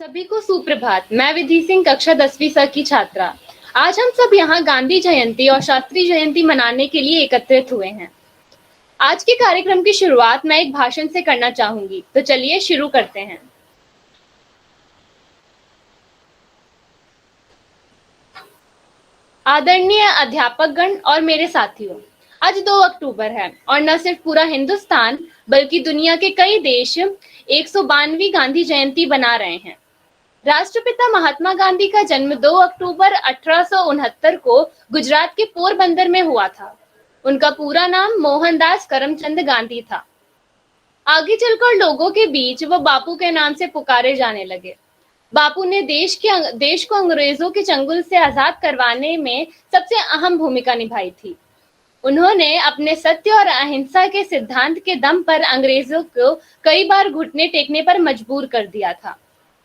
सभी को सुप्रभात। मैं विधि सिंह कक्षा 10वीं स की छात्रा। आज हम सब यहाँ गांधी जयंती और शास्त्री जयंती मनाने के लिए एकत्रित हुए हैं। आज के कार्यक्रम की शुरुआत मैं एक भाषण से करना चाहूंगी, तो चलिए शुरू करते हैं। आदरणीय अध्यापकगण और मेरे साथियों, आज 2 अक्टूबर है और न सिर्फ पूरा हिंदुस्तान बल्कि दुनिया के कई देश 192वीं गांधी जयंती मना रहे हैं। राष्ट्रपिता महात्मा गांधी का जन्म 2 अक्टूबर 1869 को गुजरात के पोरबंदर में हुआ था। उनका पूरा नाम मोहनदास करमचंद गांधी था। आगे चलकर लोगों के बीच वो बापू के नाम से पुकारे जाने लगे। बापू ने देश को अंग्रेजों के चंगुल से आजाद करवाने में सबसे अहम भूमिका निभाई थी। उन्होंने अपने सत्य और अहिंसा के सिद्धांत के दम पर अंग्रेजों को कई बार घुटने टेकने पर मजबूर कर दिया था।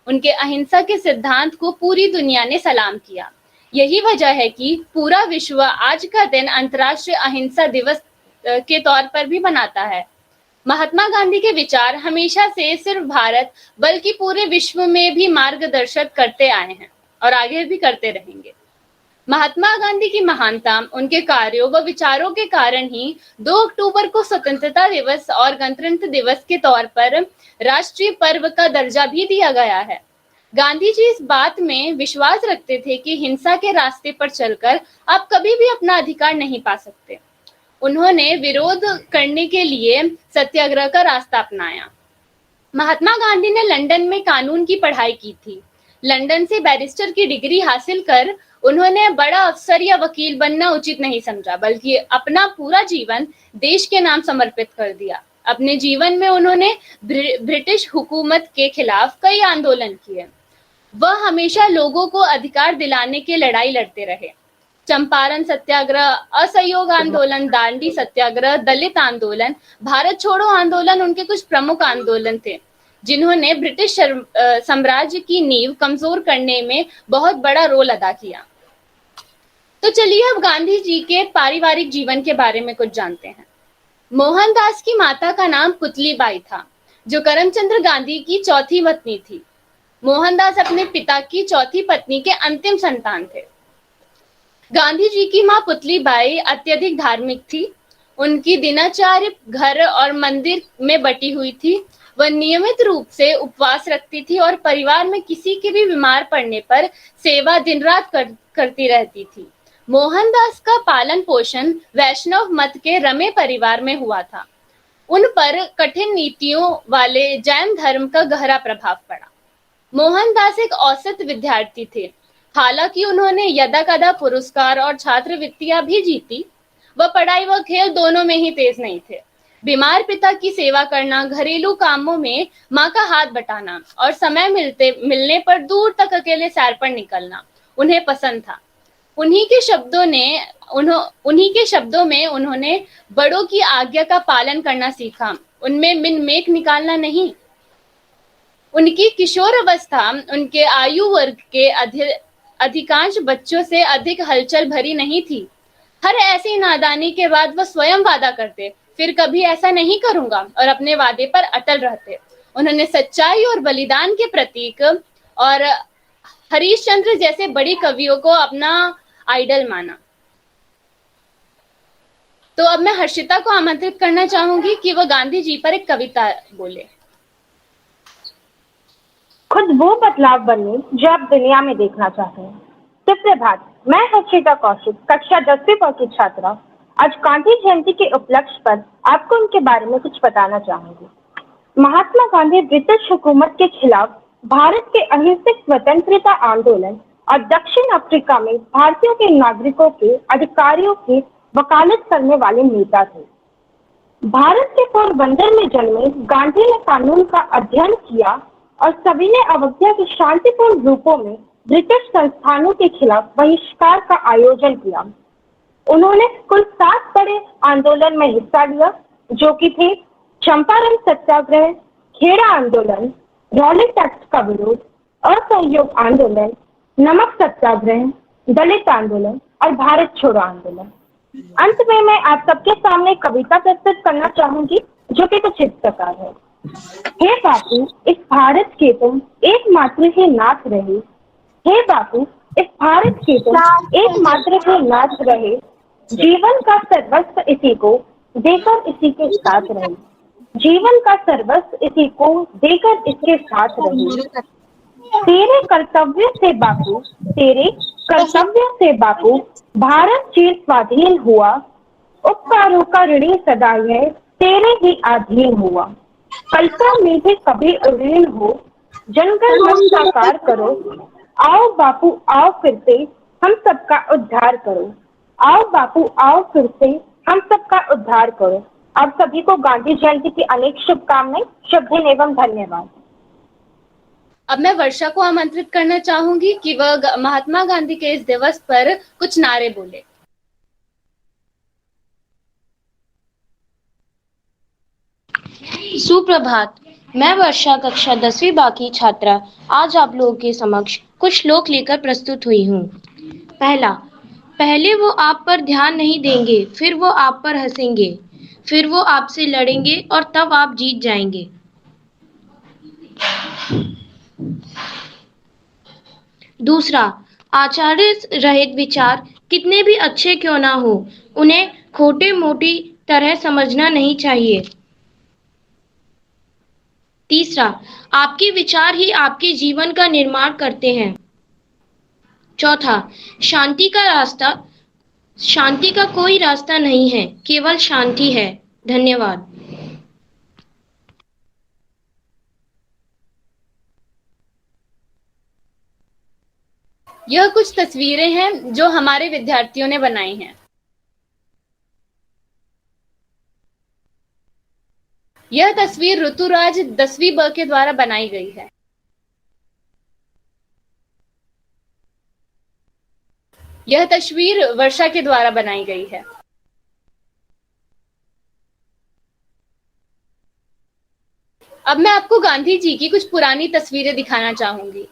उनके अहिंसा के सिद्धांत को पूरी दुनिया ने सलाम किया। यही वजह है कि पूरा विश्व आज का दिन अंतर्राष्ट्रीय अहिंसा दिवस के तौर पर भी मनाता है। महात्मा गांधी के विचार हमेशा से सिर्फ भारत बल्कि पूरे विश्व में भी मार्गदर्शन करते आए हैं और आगे भी करते रहेंगे। महात्मा गांधी की महानता उनके कार्यों व विचारों के कारण ही 2 अक्टूबर को स्वतंत्रता दिवस और गणतंत्र दिवस के तौर पर राष्ट्रीय पर्व का दर्जा भी दिया गया है। गांधी जी इस बात में विश्वास रखते थे कि हिंसा के रास्ते पर चलकर आप कभी भी अपना अधिकार नहीं पा सकते। उन्होंने विरोध करने के लिए सत्याग्रह का रास्ता अपनाया। महात्मा गांधी ने लंदन में कानून की पढ़ाई की थी। लंदन से बैरिस्टर की डिग्री हासिल कर उन्होंने बड़ा अफसर या वकील बनना उचित नहीं समझा, बल्कि अपना पूरा जीवन देश के नाम समर्पित कर दिया। अपने जीवन में उन्होंने ब्रिटिश हुकूमत के खिलाफ कई आंदोलन किए। वह हमेशा लोगों को अधिकार दिलाने की लड़ाई लड़ते रहे। चंपारण सत्याग्रह, असहयोग आंदोलन, दांडी सत्याग्रह, दलित आंदोलन, भारत छोड़ो आंदोलन उनके कुछ प्रमुख आंदोलन थे, जिन्होंने ब्रिटिश साम्राज्य की नींव कमजोर करने में बहुत बड़ा रोल अदा किया। तो चलिए अब गांधी जी के पारिवारिक जीवन के बारे में कुछ जानते हैं। मोहनदास की माता का नाम पुतलीबाई था, जो करमचंद गांधी की चौथी पत्नी थी। मोहनदास अपने पिता की चौथी पत्नी के अंतिम संतान थे। गांधी जी की मां पुतलीबाई अत्यधिक धार्मिक थी। उनकी दिनचर्या घर और मंदिर में बटी हुई थी। वह नियमित रूप से उपवास रखती थी और परिवार में किसी के भी बीमार पड़ने पर सेवा दिन रात करती रहती थी। मोहनदास का पालन पोषण वैष्णव मत के रमे परिवार में हुआ था। उन पर कठिन नीतियों वाले जैन धर्म का गहरा प्रभाव पड़ा। मोहनदास एक औसत विद्यार्थी थे। हालांकि उन्होंने यदा कदा पुरस्कार और छात्रवृत्तियां भी जीती। वह पढ़ाई व खेल दोनों में ही तेज नहीं थे। बीमार पिता की सेवा करना, घरेलू कामों में माँ का हाथ बटाना और समय मिलने पर दूर तक अकेले सैर पर निकलना उन्हें पसंद था। उन्हीं के शब्दों में उन्होंने बड़ों की आज्ञा का पालन करना सीखा, उनमें मिन मेख निकालना नहीं। उनकी किशोर अवस्था उनके आयु वर्ग के अधिकांश बच्चों से अधिक हलचल भरी नहीं थी। हर ऐसी नादानी के बाद वह स्वयं वादा करते, फिर कभी ऐसा नहीं करूंगा, और अपने वादे पर अटल रहते। उन्होंने सच्चाई और बलिदान के प्रतीक और हरिश्चंद्र जैसे बड़ी कवियों को अपना आइडल माना। तो अब मैं हर्षिता को आमंत्रित करना चाहूंगी कि वह गांधी जी पर एक कविता बोले। खुद वो बदलाव बनिए जो आप दुनिया में देखना चाहते हैं। सुप्रभात, मैं हर्षिता कौशिक, कक्षा 10वीं की छात्रा। आज गांधी जयंती के उपलक्ष्य पर आपको उनके बारे में कुछ बताना चाहूंगी। महात्मा गांधी ब्रिटिश हुकूमत के खिलाफ भारत के अहिंसक स्वतंत्रता आंदोलन और दक्षिण अफ्रीका में भारतीयों के नागरिकों के अधिकारियों की वकालत करने वाले नेता थे। भारत के पोरबंदर में जन्मे गांधी ने कानून का अध्ययन किया और सविनय अवज्ञा के शांतिपूर्ण रूपों में ब्रिटिश संस्थानों के खिलाफ बहिष्कार का आयोजन किया। उन्होंने कुल 7 बड़े आंदोलन में हिस्सा लिया, जो कि थे चंपारण सत्याग्रह, खेड़ा आंदोलन, रॉलेट एक्ट का विरोध, असहयोग आंदोलन, नमक सत्याग्रह, दलित आंदोलन और भारत छोड़ो आंदोलन। अंत में मैं आप सबके सामने कविता प्रस्तुत करना चाहूंगी, जो कि कुछ इस प्रकार है। हे बापू, इस भारत के तुम एकमात्र ही नाथ रहे। हे बापू, इस भारत के तुम एकमात्र ही नाथ रहे। जीवन का सर्वस्व इसी को देकर इसी के साथ रहे। जीवन का सर्वस्व इसी को देकर इसके साथ रहे। तेरे कर्तव्य से बापू, तेरे कर्तव्य से बापू, भारत चिर स्वाधीन हुआ। उपकारों का ऋणी सदा है, तेरे ही अधीन हुआ। कल्पना में भी कभी उड़ीन हो, जनगण मन साकार करो। आओ बापू आओ फिर से हम सबका उद्धार करो। आओ बापू आओ फिर से हम सबका उद्धार करो। आप सभी को गांधी जयंती की अनेक शुभकामनाएं। शुभ दिन एवं धन्यवाद। अब मैं वर्षा को आमंत्रित करना चाहूंगी कि वह महात्मा गांधी के इस दिवस पर कुछ नारे बोले। सुप्रभात। मैं वर्षा कक्षा 10वीं बा की छात्रा आज आप लोगों के समक्ष कुछ श्लोक लेकर प्रस्तुत हुई हूँ। पहला, पहले वो आप पर ध्यान नहीं देंगे, फिर वो आप पर हंसेंगे, फिर वो आपसे लड़ेंगे और तब आप जीत जाएंगे। दूसरा, आचार्य रहित विचार कितने भी अच्छे क्यों ना हो, उन्हें खोटे मोटी तरह समझना नहीं चाहिए। तीसरा, आपके विचार ही आपके जीवन का निर्माण करते हैं। चौथा, शांति का कोई रास्ता नहीं है, केवल शांति है। धन्यवाद। यह कुछ तस्वीरें हैं जो हमारे विद्यार्थियों ने बनाई हैं। यह तस्वीर ऋतुराज 10वीं ब के द्वारा बनाई गई है। यह तस्वीर वर्षा के द्वारा बनाई गई है। अब मैं आपको गांधी जी की कुछ पुरानी तस्वीरें दिखाना चाहूंगी।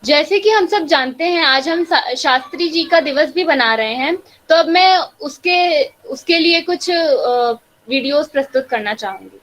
जैसे कि हम सब जानते हैं, आज हम शास्त्री जी का दिवस भी बना रहे हैं, तो अब मैं उसके लिए कुछ वीडियोस प्रस्तुत करना चाहूंगी।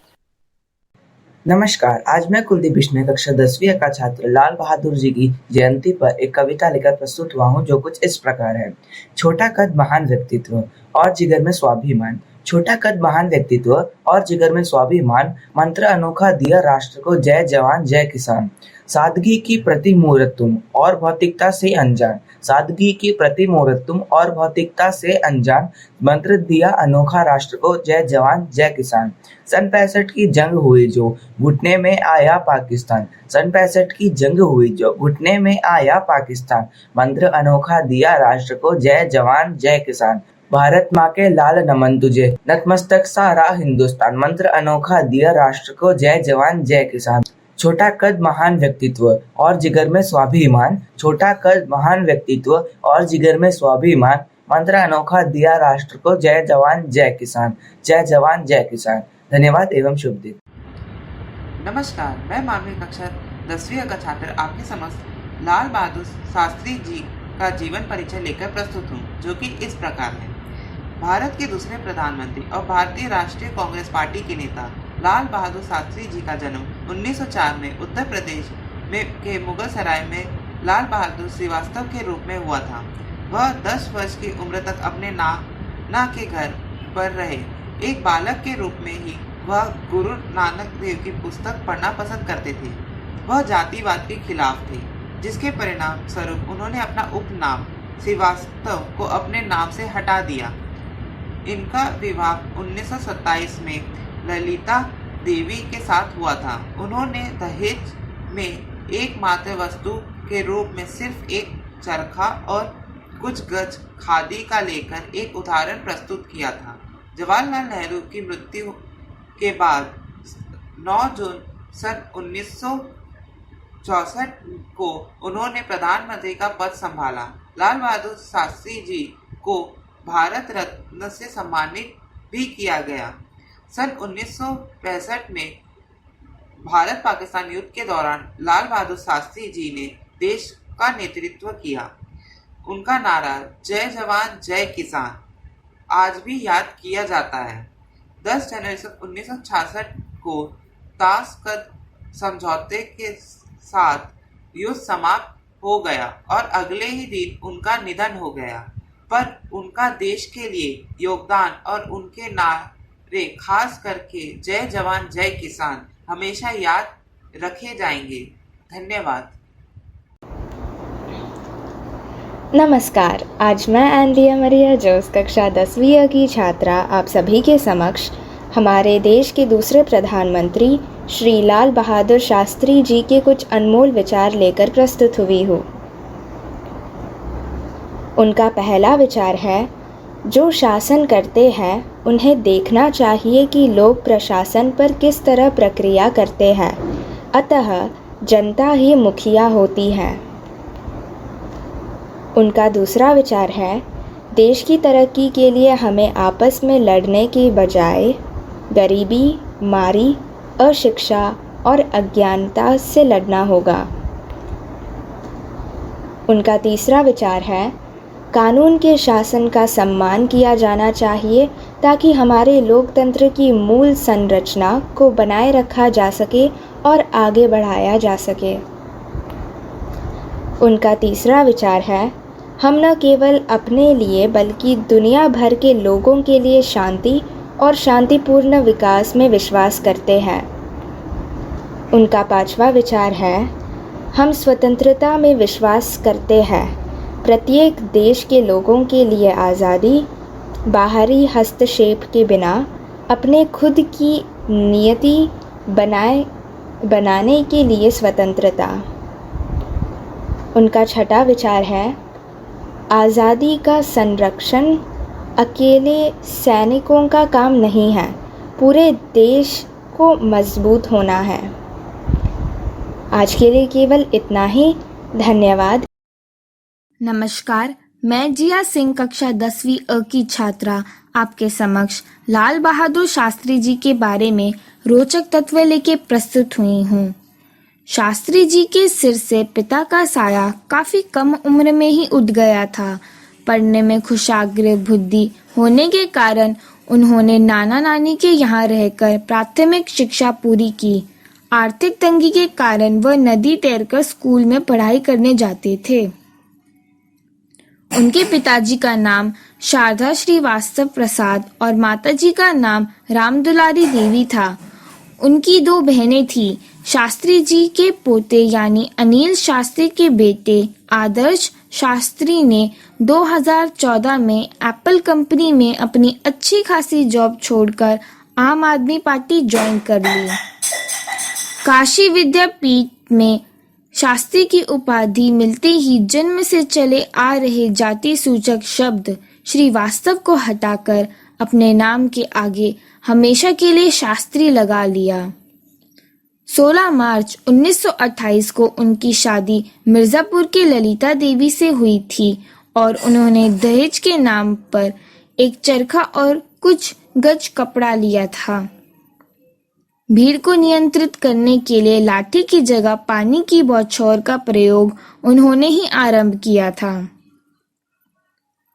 नमस्कार, आज मैं कुलदीप बिश्नोई कक्षा 10वीं का छात्र लाल बहादुर जी की जयंती पर एक कविता लेकर प्रस्तुत हुआ हूँ, जो कुछ इस प्रकार है। छोटा कद महान व्यक्तित्व और जिगर में स्वाभिमान। छोटा कद महान व्यक्तित्व और जिगर में स्वाभिमान, मंत्र अनोखा दिया राष्ट्र को, जय जवान जय किसान। सादगी की प्रतिमूर्त तुम और भौतिकता से अनजान। सादगी की प्रतिमूर्त तुम और भौतिकता से अनजान, मंत्र दिया अनोखा राष्ट्र को, जय जवान जय किसान। सन 65 की जंग हुई जो घुटने में आया पाकिस्तान। सन 65 की जंग हुई जो घुटने में आया पाकिस्तान, मंत्र अनोखा दिया राष्ट्र को, जय जवान जय किसान। भारत माँ के लाल नमन तुझे, नतमस्तक सारा हिंदुस्तान, मंत्र अनोखा दिया राष्ट्र को, जय जवान जय किसान। छोटा कद महान व्यक्तित्व और जिगर में स्वाभिमान। छोटा कद महान व्यक्तित्व और जिगर में स्वाभिमान, मंत्र अनोखा दिया राष्ट्र को, जय जवान जय किसान। जय जवान जय किसान। धन्यवाद एवं शुभ दिन। नमस्कार, मैं 12वीं कक्षा 10वीं का छात्र आपके समक्ष लाल बहादुर शास्त्री जी का जीवन परिचय लेकर प्रस्तुत हूँ, जो कि इस प्रकार है। भारत के दूसरे प्रधानमंत्री और भारतीय राष्ट्रीय कांग्रेस पार्टी के नेता लाल बहादुर शास्त्री जी का जन्म 1904 में उत्तर प्रदेश में के मुगल सराय में लाल बहादुर श्रीवास्तव के रूप में हुआ था। वह 10 वर्ष की उम्र तक अपने नाना के घर पर रहे। एक बालक के रूप में ही वह गुरु नानक देव की पुस्तक पढ़ना पसंद करते थे। वह जातिवाद के खिलाफ थे, जिसके परिणाम स्वरूप उन्होंने अपना उपनाम श्रीवास्तव को अपने नाम से हटा दिया। इनका विवाह 1927 में ललिता देवी के साथ हुआ था। उन्होंने दहेज में एकमात्र वस्तु के रूप में सिर्फ एक चरखा और कुछ गज खादी का लेकर एक उदाहरण प्रस्तुत किया था। जवाहरलाल नेहरू की मृत्यु के बाद 9 जून सन 1964 को उन्होंने प्रधानमंत्री का पद संभाला। लाल बहादुर शास्त्री जी को भारत रत्न से सम्मानित भी किया गया। सन 1965 में भारत पाकिस्तान युद्ध के दौरान लाल बहादुर शास्त्री जी ने देश का नेतृत्व किया। उनका नारा जय जवान जय किसान आज भी याद किया जाता है। 10 जनवरी 1966 को ताशकंद समझौते के साथ युद्ध समाप्त हो गया और अगले ही दिन उनका निधन हो गया, पर उनका देश के लिए योगदान और उनके नारे खास करके जय जवान जय किसान हमेशा याद रखे जाएंगे। धन्यवाद। नमस्कार, आज मैं एंड्रिया मरिया जोस कक्षा 10वीं की छात्रा आप सभी के समक्ष हमारे देश के दूसरे प्रधानमंत्री श्री लाल बहादुर शास्त्री जी के कुछ अनमोल विचार लेकर प्रस्तुत हुई हूँ। उनका पहला विचार है, जो शासन करते हैं उन्हें देखना चाहिए कि लोग प्रशासन पर किस तरह प्रक्रिया करते हैं, अतः जनता ही मुखिया होती है। उनका दूसरा विचार है, देश की तरक्की के लिए हमें आपस में लड़ने की बजाय गरीबी, मारी, अशिक्षा और अज्ञानता से लड़ना होगा। उनका तीसरा विचार है, कानून के शासन का सम्मान किया जाना चाहिए ताकि हमारे लोकतंत्र की मूल संरचना को बनाए रखा जा सके और आगे बढ़ाया जा सके। उनका तीसरा विचार है, हम न केवल अपने लिए बल्कि दुनिया भर के लोगों के लिए शांति और शांतिपूर्ण विकास में विश्वास करते हैं। उनका पांचवा विचार है, हम स्वतंत्रता में विश्वास करते हैं। प्रत्येक देश के लोगों के लिए आज़ादी, बाहरी हस्तक्षेप के बिना अपने खुद की नियति बनाने के लिए स्वतंत्रता। उनका छठा विचार है, आज़ादी का संरक्षण अकेले सैनिकों का काम नहीं है, पूरे देश को मजबूत होना है। आज के लिए केवल इतना ही। धन्यवाद। नमस्कार, मैं जिया सिंह कक्षा 10वीं की छात्रा आपके समक्ष लाल बहादुर शास्त्री जी के बारे में रोचक तथ्य लेके प्रस्तुत हुई हूँ। शास्त्री जी के सिर से पिता का साया काफी कम उम्र में ही उठ गया था। पढ़ने में कुशाग्र बुद्धि होने के कारण उन्होंने नाना नानी के यहाँ रहकर प्राथमिक शिक्षा पूरी की। आर्थिक तंगी के कारण वह नदी तैरकर स्कूल में पढ़ाई करने जाते थे। उनके पिताजी का नाम शारदा श्रीवास्तव प्रसाद और माताजी का नाम रामदुलारी देवी था। उनकी 2 बहनें थीं। शास्त्री जी के पोते यानी अनिल शास्त्री के बेटे आदर्श शास्त्री ने 2014 में एप्पल कंपनी में अपनी अच्छी खासी जॉब छोड़कर आम आदमी पार्टी ज्वाइन कर ली। काशी विद्यापीठ में शास्त्री की उपाधि मिलते ही जन्म से चले आ रहे जाति सूचक शब्द श्रीवास्तव को हटाकर अपने नाम के आगे हमेशा के लिए शास्त्री लगा लिया। 16 मार्च 1928 को उनकी शादी मिर्जापुर की ललिता देवी से हुई थी और उन्होंने दहेज के नाम पर एक चरखा और कुछ गज कपड़ा लिया था। भीड़ को नियंत्रित करने के लिए लाठी की जगह पानी की बौछार का प्रयोग उन्होंने ही आरंभ किया था।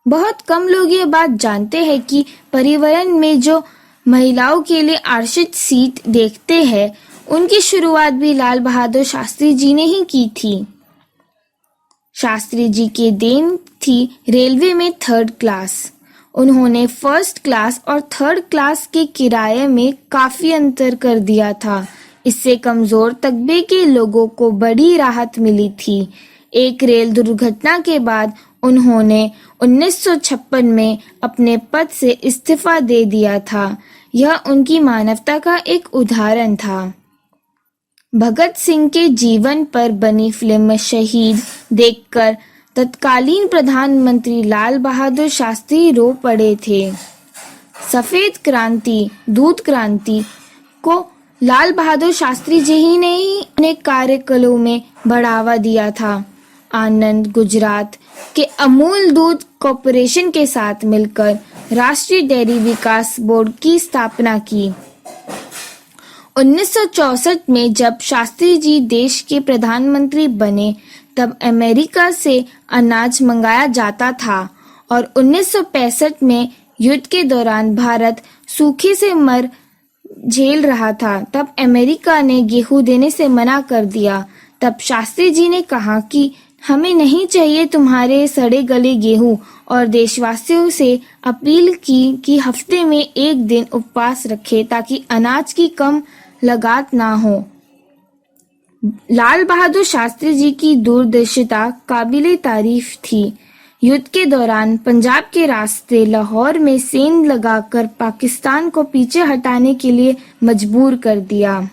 बहुत कम लोग ये बात जानते हैं कि परिवहन में जो महिलाओं के लिए आरक्षित सीट देखते हैं, उनकी शुरुआत भी लाल बहादुर शास्त्री जी ने ही की थी। शास्त्री जी की देन थी रेलवे में 3rd क्लास। उन्होंने 1st क्लास और 3rd क्लास के किराए में काफी अंतर कर दिया था। इससे कमजोर तबके के लोगों को बड़ी राहत मिली थी। एक रेल दुर्घटना के बाद उन्होंने 1956 में अपने पद से इस्तीफा दे दिया था। यह उनकी मानवता का एक उदाहरण था। भगत सिंह के जीवन पर बनी फिल्म शहीद देखकर तत्कालीन प्रधानमंत्री लाल बहादुर शास्त्री रो पड़े थे। सफेद क्रांति, दूध क्रांति को लाल बहादुर शास्त्री जी ही ने ही अनेक कार्यक्रमों में बढ़ावा दिया था। आनंद गुजरात के अमूल दूध कॉरपोरेशन के साथ मिलकर राष्ट्रीय डेयरी विकास बोर्ड की स्थापना की। 1964 में जब शास्त्री जी देश के प्रधानमंत्री बने तब अमेरिका से अनाज मंगाया जाता था और 1965 में युद्ध के दौरान भारत सूखे से मर झेल रहा था। तब अमेरिका ने गेहूं देने से मना कर दिया। तब शास्त्री जी ने कहा कि हमें नहीं चाहिए तुम्हारे सड़े गले गेहूं और देशवासियों से अपील की कि हफ्ते में एक दिन उपवास रखें ताकि अनाज की कम लागत ना हो। लाल बहादुर शास्त्री जी की दूरदर्शिता काबिले तारीफ थी। युद्ध के दौरान पंजाब के रास्ते लाहौर में सेंध लगाकर पाकिस्तान को पीछे हटाने के लिए मजबूर कर दिया।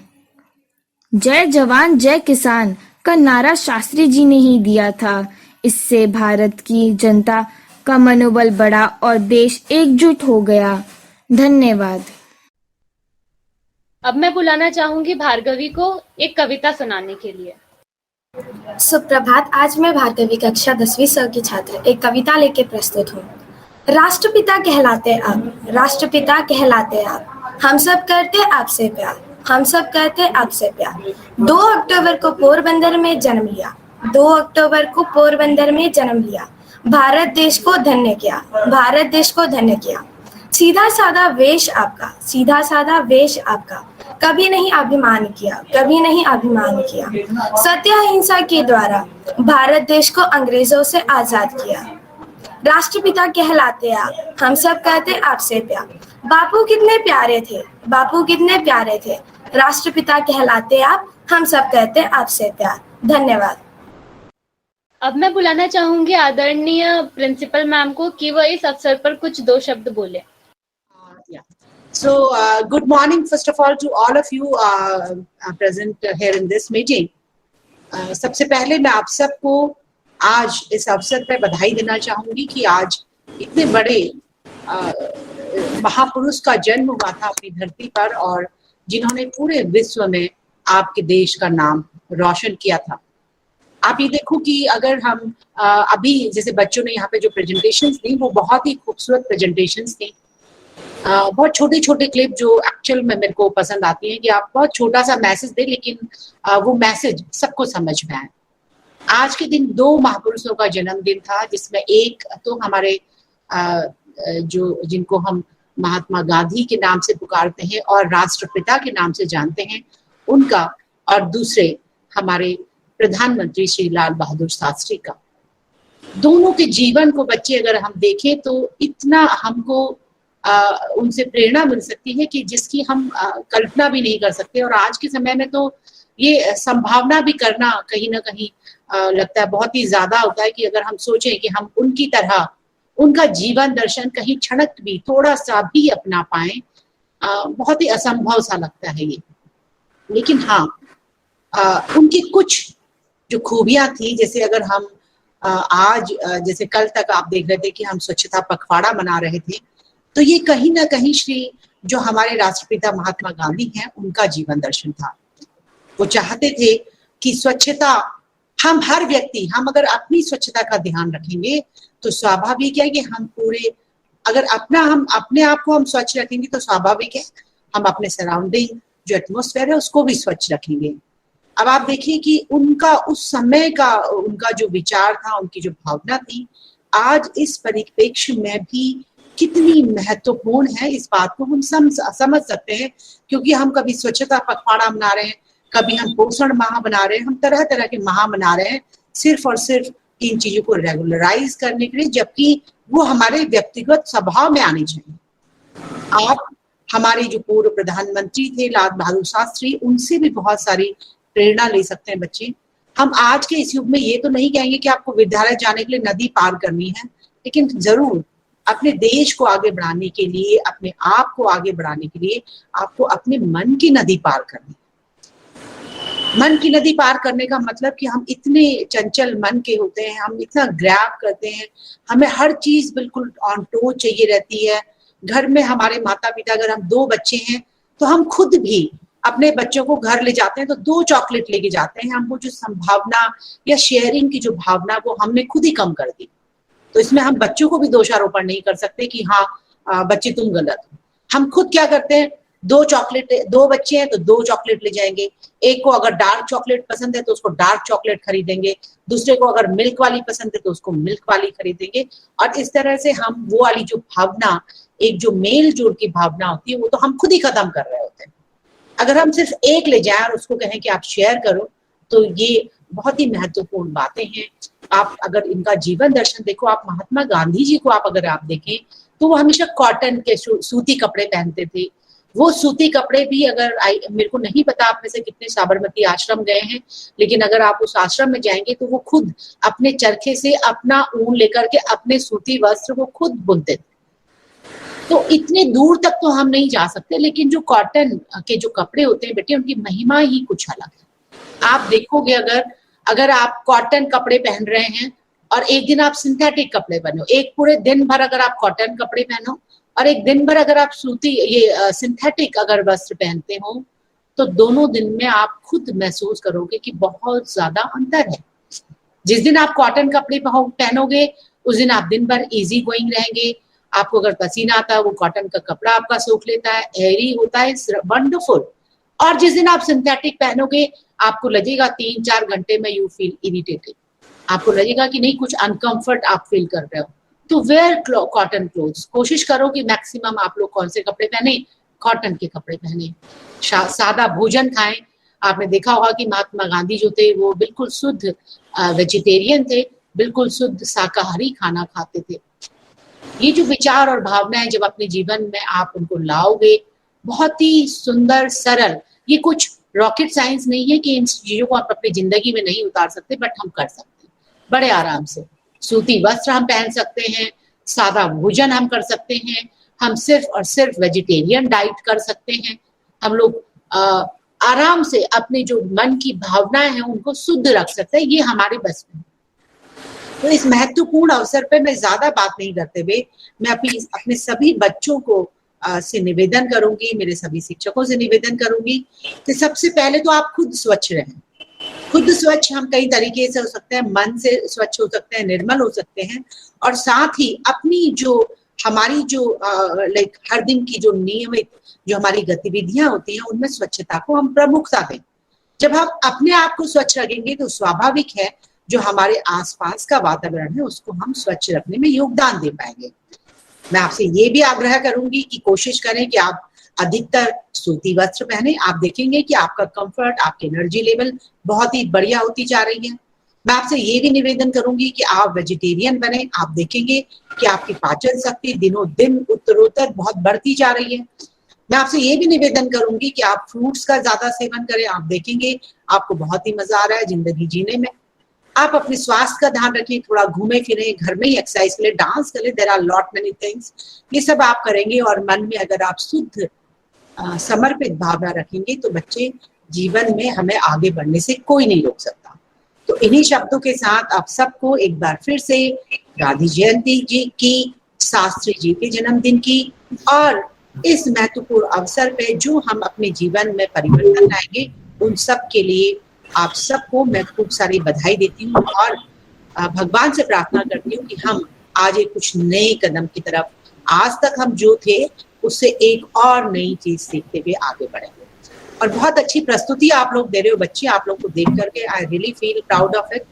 जय जवान जय किसान का नारा शास्त्री जी ने ही दिया था। इससे भारत की जनता का मनोबल बढ़ा और देश एकजुट हो गया। धन्यवाद। अब मैं बुलाना चाहूंगी भार्गवी को एक कविता सुनाने के लिए। सुप्रभात। आज मैं भार्गवी कक्षा 10वीं स की छात्र एक कविता लेके प्रस्तुत हूँ। राष्ट्रपिता कहलाते आप, राष्ट्रपिता कहलाते आप, हम सब करते आपसे प्यार, हम सब करते आपसे प्यार। 2 अक्टूबर को पोरबंदर में जन्म लिया, 2 अक्टूबर को पोरबंदर में जन्म लिया। भारत देश को धन्य किया, भारत देश को धन्य किया। सीधा साधा वेश आपका, सीधा साधा वेश आपका, कभी नहीं अभिमान किया, कभी नहीं अभिमान किया। सत्य अहिंसा के द्वारा भारत देश को अंग्रेजों से आजाद किया। राष्ट्रपिता कहलाते आप, हम सब कहते आपसे प्यार। बापू कितने प्यारे थे, बापू कितने प्यारे थे। राष्ट्रपिता कहलाते आप, हम सब कहते आपसे प्यार। धन्यवाद। अब मैं बुलाना चाहूंगी आदरणीय प्रिंसिपल मैम को कि वह इस अवसर पर कुछ 2 शब्द बोले। So, good morning, first of all, to all of you present here in this meeting. सबसे पहले मैं आप सबको आज इस अवसर पर बधाई देना चाहूंगी कि आज इतने बड़े महापुरुष का जन्म हुआ था अपनी धरती पर और जिन्होंने पूरे विश्व में आपके देश का नाम रोशन किया था। आप ये देखो कि अगर हम अभी जैसे बच्चों ने यहाँ पे जो प्रेजेंटेशंस दी वो बहुत ही खूबसूरत प्रेजेंटेशंस थी। बहुत छोटे छोटे क्लिप जो एक्चुअल में मेरे को पसंद आती हैं कि आप बहुत छोटा सा मैसेज दे लेकिन वो मैसेज सबको समझ में आए। आज के दिन 2 महापुरुषों का जन्मदिन था जिसमें एक तो हमारे जो जिनको हम महात्मा गांधी के नाम से पुकारते हैं और राष्ट्रपिता के नाम से जानते हैं उनका, और दूसरे हमारे प्रधानमंत्री श्री लाल बहादुर शास्त्री का। दोनों के जीवन को बच्चे अगर हम देखें तो इतना हमको उनसे प्रेरणा मिल सकती है कि जिसकी हम कल्पना भी नहीं कर सकते। और आज के समय में तो ये संभावना भी करना कहीं ना कहीं लगता है बहुत ही ज्यादा होता है कि अगर हम सोचें कि हम उनकी तरह उनका जीवन दर्शन कहीं क्षणक भी थोड़ा सा भी अपना पाए, बहुत ही असंभव सा लगता है ये। लेकिन हाँ, उनकी कुछ जो खूबियां थी, जैसे अगर हम आज जैसे कल तक आप देख रहे थे कि हम स्वच्छता पखवाड़ा मना रहे थे, तो ये कहीं ना कहीं श्री जो हमारे राष्ट्रपिता महात्मा गांधी हैं उनका जीवन दर्शन था। वो चाहते थे कि स्वच्छता हम हर व्यक्ति, हम अगर अपनी स्वच्छता का ध्यान रखेंगे तो स्वाभाविक है कि हम पूरे, अगर हम अपने आप को हम स्वच्छ रखेंगे तो स्वाभाविक है हम अपने सराउंडिंग जो एटमॉस्फेयर है उसको भी स्वच्छ रखेंगे। अब आप देखिए कि उनका उस समय का उनका जो विचार था, उनकी जो भावना थी, आज इस परिप्रेक्ष्य में भी कितनी महत्वपूर्ण है इस बात को हम समझ सकते हैं। क्योंकि हम कभी स्वच्छता पखवाड़ा मना रहे हैं, कभी हम पोषण माह बना रहे हैं, हम तरह तरह के माह बना रहे हैं सिर्फ और सिर्फ इन चीजों को रेगुलराइज करने के लिए, जबकि वो हमारे व्यक्तिगत स्वभाव में आनी चाहिए। आप हमारे जो पूर्व प्रधानमंत्री थे लाल बहादुर शास्त्री, उनसे भी बहुत सारी प्रेरणा ले सकते हैं बच्चे। हम आज के इस युग में ये तो नहीं कहेंगे कि आपको विद्यालय जाने के लिए नदी पार करनी है, लेकिन जरूर अपने देश को आगे बढ़ाने के लिए, अपने आप को आगे बढ़ाने के लिए आपको अपने मन की नदी पार करनी। मन की नदी पार करने का मतलब कि हम इतने चंचल मन के होते हैं, हम इतना ग्रैब करते हैं, हमें हर चीज बिल्कुल ऑन टोच चाहिए रहती है। घर में हमारे माता पिता, अगर हम 2 बच्चे हैं तो हम खुद भी अपने बच्चों को घर ले जाते हैं तो 2 चॉकलेट लेके जाते हैं, हम वो जो संभावना या शेयरिंग की जो भावना वो हमने खुद ही कम कर दी। तो इसमें हम बच्चों को भी दोषारोपण नहीं कर सकते कि हाँ बच्चे तुम गलत हो। हम खुद क्या करते हैं, 2 बच्चे हैं तो 2 चॉकलेट ले जाएंगे, एक को अगर डार्क चॉकलेट पसंद है तो उसको डार्क चॉकलेट खरीदेंगे, दूसरे को अगर मिल्क वाली पसंद है तो उसको मिल्क वाली खरीदेंगे। और इस तरह से हम वो वाली जो भावना, एक जो मेल जोड़ की भावना होती है, वो तो हम खुद ही खत्म कर रहे होते हैं। अगर हम सिर्फ एक ले जाएं और उसको कहें कि आप शेयर करो, तो ये बहुत ही महत्वपूर्ण बातें हैं। आप अगर इनका जीवन दर्शन देखो, आप महात्मा गांधी जी को अगर आप देखें तो वो हमेशा कॉटन के सूती कपड़े पहनते थे। वो सूती कपड़े भी मेरे को नहीं पता आप में से कितने साबरमती आश्रम गए हैं, लेकिन अगर आप उस आश्रम में जाएंगे तो वो खुद अपने चरखे से अपना ऊन लेकर के अपने सूती वस्त्र वो खुद बुनते थे। तो इतने दूर तक तो हम नहीं जा सकते, लेकिन जो कॉटन के जो कपड़े होते हैं बेटे, उनकी महिमा ही कुछ अलग है। आप देखोगे अगर आप कॉटन कपड़े पहन रहे हैं और एक दिन आप सिंथेटिक कपड़े पहनो, एक पूरे दिन भर अगर आप कॉटन कपड़े पहनो और एक दिन भर अगर आप सूती सिंथेटिक अगर वस्त्र पहनते हो, तो दोनों दिन में आप खुद महसूस करोगे कि बहुत ज्यादा अंतर है। जिस दिन आप कॉटन कपड़े पहनोगे उस दिन आप दिन भर इजी गोइंग रहेंगे, आपको अगर पसीना आता है वो कॉटन का कपड़ा आपका सोख लेता है, एयरी होता है, वंडरफुल। और जिस दिन आप सिंथेटिक पहनोगे आपको लगेगा 3-4 घंटे में यू फील इरिटेटेड, आपको लगेगा कि नहीं कुछ अनकंफर्ट आप फील कर रहे हो। तो वेयर कॉटन क्लोथ्स, कोशिश करो कि मैक्सिमम आप लोग कौन से कपड़े पहने, कॉटन के कपड़े पहने, सादा भोजन खाएं। आपने देखा होगा कि महात्मा गांधी जो थे वो बिल्कुल शुद्ध वेजिटेरियन थे, बिल्कुल शुद्ध शाकाहारी खाना खाते थे। ये जो विचार और भावनाएं जब अपने जीवन में आप उनको लाओगे, बहुत ही सुंदर सरल, ये कुछ रॉकेट साइंस नहीं है कि इन चीजों को आप अपनी जिंदगी में नहीं उतार सकते, बट हम कर सकते हैं बड़े आराम से। सूती वस्त्र हम पहन सकते हैं, सादा भोजन हम कर सकते हैं, हम सिर्फ और सिर्फ वेजिटेरियन डाइट कर सकते हैं। हम लोग आराम से अपने जो मन की भावनाएं हैं उनको शुद्ध रख सकते हैं, ये हमारे बस में। तो इस महत्वपूर्ण अवसर पे मैं ज्यादा बात नहीं करते हुए मैं अपने सभी बच्चों को से निवेदन करूंगी, मेरे सभी शिक्षकों से निवेदन करूंगी कि सबसे पहले तो आप खुद स्वच्छ रहें। खुद स्वच्छ हम कई तरीके से हो सकते हैं, मन से स्वच्छ हो सकते हैं, निर्मल हो सकते हैं, और साथ ही अपनी जो हमारी जो हर दिन की जो नियमित जो हमारी गतिविधियां होती हैं उनमें स्वच्छता को हम प्रमुखता दें। जब हम अपने आप को स्वच्छ रखेंगे तो स्वाभाविक है जो हमारे आसपास का वातावरण है उसको हम स्वच्छ रखने में योगदान दे पाएंगे। मैं आपसे ये भी आग्रह करूंगी कि कोशिश करें कि आप अधिकतर सूती वस्त्र पहने। आप देखेंगे कि आपका कंफर्ट, आपकी एनर्जी लेवल बहुत ही बढ़िया होती जा रही है। मैं आपसे ये भी निवेदन करूंगी कि आप वेजिटेरियन बने। आप देखेंगे कि आपकी पाचन शक्ति दिनों दिन उत्तरोत्तर बहुत बढ़ती जा रही है। मैं आपसे ये भी निवेदन करूंगी कि आप फ्रूट्स का ज्यादा सेवन करें। आप देखेंगे आपको बहुत ही मजा आ रहा है जिंदगी जीने में। आप अपने स्वास्थ्य का ध्यान रखें, थोड़ा घूमे फिरे, घर में ही एक्सरसाइज करें, डांस करें, there are lot many things. ये सब आप करेंगे और मन में अगर आप शुद्ध समर्पित भावना रखेंगे तो बच्चे जीवन में हमें आगे बढ़ने से कोई नहीं रोक सकता। तो इन्हीं शब्दों के साथ आप सबको एक बार फिर से गांधी जयंती जी की, शास्त्री जी के जन्मदिन की और इस महत्वपूर्ण अवसर पे जो हम अपने जीवन में परिवर्तन लाएंगे उन सब के लिए आप सबको मैं खूब सारी बधाई देती हूँ और भगवान से प्रार्थना करती हूँ कि हम आज एक कुछ नए कदम की तरफ, आज तक हम जो थे उससे एक और नई चीज सीखते हुए आगे बढ़ेंगे। और बहुत अच्छी प्रस्तुति आप लोग दे रहे हो बच्चे, आप लोग को देख करके I really feel proud of it.